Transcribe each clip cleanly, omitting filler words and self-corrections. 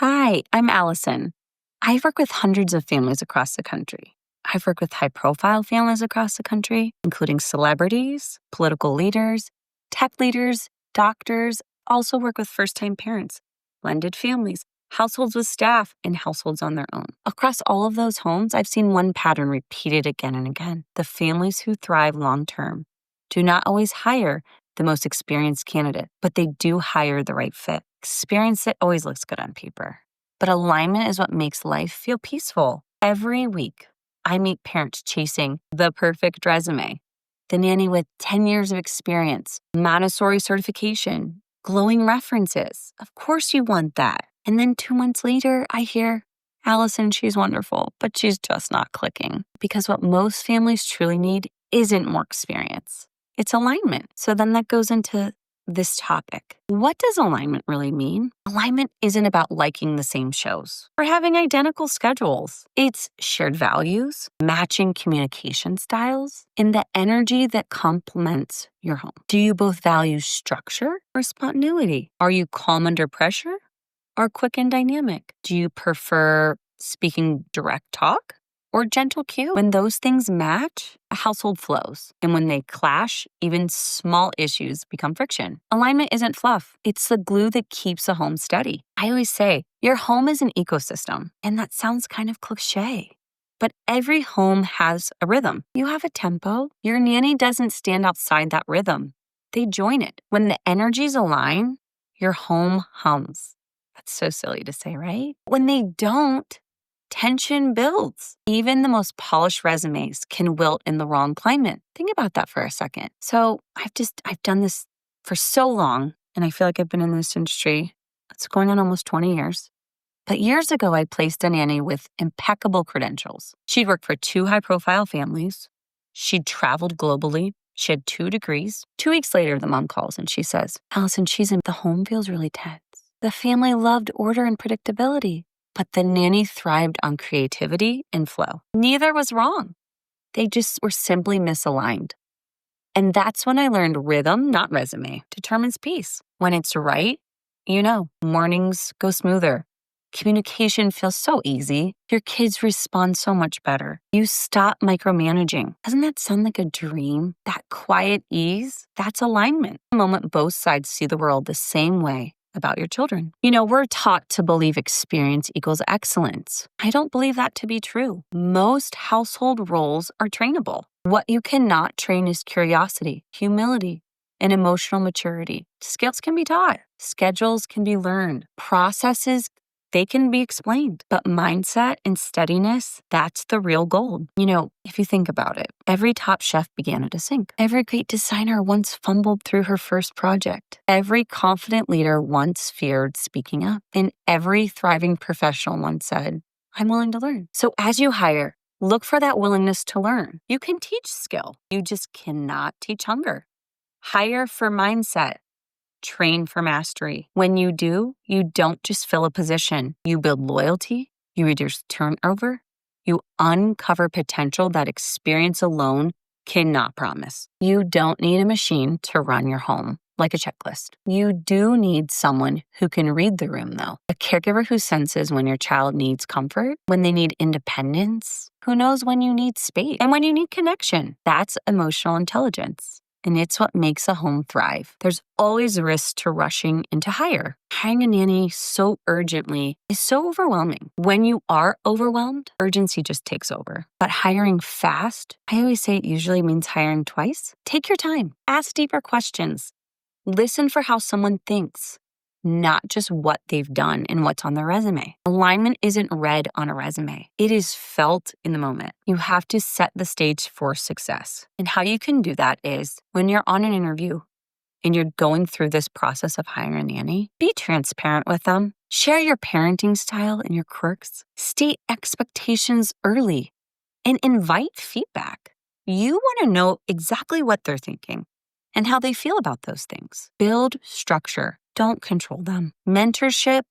Hi, I'm Allison. I've worked with hundreds of families across the country. I've worked with high-profile families across the country, including celebrities, political leaders, tech leaders, doctors, also work with first-time parents, blended families, households with staff, and households on their own. Across all of those homes, I've seen one pattern repeated again and again. The families who thrive long-term do not always hire the most experienced candidate, but they do hire the right fit. Experience that always looks good on paper. But alignment is what makes life feel peaceful. Every week, I meet parents chasing the perfect resume, the nanny with 10 years of experience, Montessori certification, glowing references. Of course you want that. And then 2 months later, I hear, Allison, she's wonderful, but she's just not clicking. Because what most families truly need isn't more experience. It's alignment. So then that goes into this topic. What does alignment really mean? Alignment isn't about liking the same shows or having identical schedules. It's shared values, matching communication styles, and the energy that complements your home. Do you both value structure or spontaneity? Are you calm under pressure or quick and dynamic? Do you prefer speaking direct talk or gentle cue? When those things match, a household flows. And when they clash, even small issues become friction. Alignment isn't fluff. It's the glue that keeps a home steady. I always say, your home is an ecosystem. And that sounds kind of cliche. But every home has a rhythm. You have a tempo. Your nanny doesn't stand outside that rhythm. They join it. When the energies align, your home hums. That's so silly to say, right? When they don't, tension builds. Even the most polished resumes can wilt in the wrong climate. Think about that for a second. So I've done this for so long, and I feel like I've been in this industry. It's going on almost 20 years. But years ago, I placed a nanny with impeccable credentials. She'd worked for 2 high-profile families. She'd traveled globally. She had 2 degrees. 2 weeks later, the mom calls and she says, Allison, the home feels really tense. The family loved order and predictability. But the nanny thrived on creativity and flow. Neither was wrong. They just were simply misaligned. And that's when I learned rhythm, not resume, determines peace. When it's right, mornings go smoother. Communication feels so easy. Your kids respond so much better. You stop micromanaging. Doesn't that sound like a dream? That quiet ease, that's alignment. The moment both sides see the world the same way about your children. We're taught to believe experience equals excellence. I don't believe that to be true. Most household roles are trainable. What you cannot train is curiosity, humility, and emotional maturity. Skills can be taught. Schedules can be learned. Processes, they can be explained. But mindset and steadiness, that's the real gold. If you think about it, every top chef began at a sink. Every great designer once fumbled through her first project. Every confident leader once feared speaking up. And every thriving professional once said, I'm willing to learn. So as you hire, look for that willingness to learn. You can teach skill. You just cannot teach hunger. Hire for mindset. Train for mastery. When you do, you don't just fill a position. You build loyalty, you reduce turnover, you uncover potential that experience alone cannot promise. You don't need a machine to run your home like a checklist. You do need someone who can read the room, though. A caregiver who senses when your child needs comfort, when they need independence, who knows when you need space, and when you need connection. That's emotional intelligence. And it's what makes a home thrive. There's always a risk to rushing into hire. Hiring a nanny so urgently is so overwhelming. When you are overwhelmed, urgency just takes over. But hiring fast, I always say it usually means hiring twice. Take your time. Ask deeper questions. Listen for how someone thinks, not just what they've done and what's on their resume. Alignment isn't read on a resume. It is felt in the moment. You have to set the stage for success. And how you can do that is when you're on an interview and you're going through this process of hiring a nanny, be transparent with them. Share your parenting style and your quirks. State expectations early and invite feedback. You want to know exactly what they're thinking and how they feel about those things. Build structure. Don't control them. Mentorship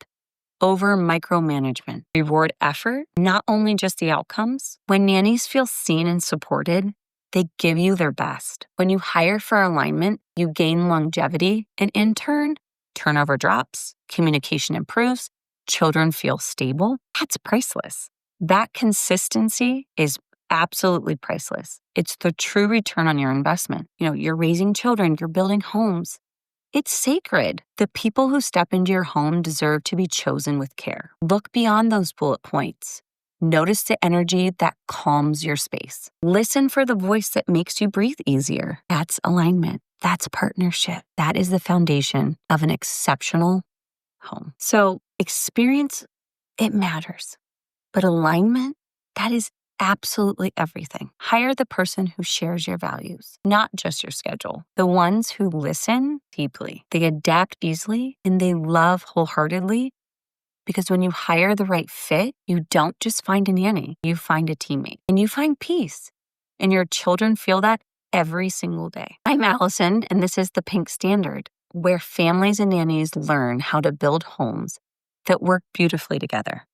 over micromanagement. Reward effort, not only just the outcomes. When nannies feel seen and supported, they give you their best. When you hire for alignment, you gain longevity, and in turn, turnover drops, communication improves, children feel stable, that's priceless. That consistency is absolutely priceless. It's the true return on your investment. You're raising children, you're building homes. It's sacred. The people who step into your home deserve to be chosen with care. Look beyond those bullet points. Notice the energy that calms your space. Listen for the voice that makes you breathe easier. That's alignment. That's partnership. That is the foundation of an exceptional home. So experience, it matters. But alignment, that is absolutely everything. Hire the person who shares your values, not just your schedule. The ones who listen deeply, they adapt easily, and they love wholeheartedly. Because when you hire the right fit, you don't just find a nanny, you find a teammate, and you find peace. And your children feel that every single day. I'm Allison, and this is the Pink Standard, where families and nannies learn how to build homes that work beautifully together.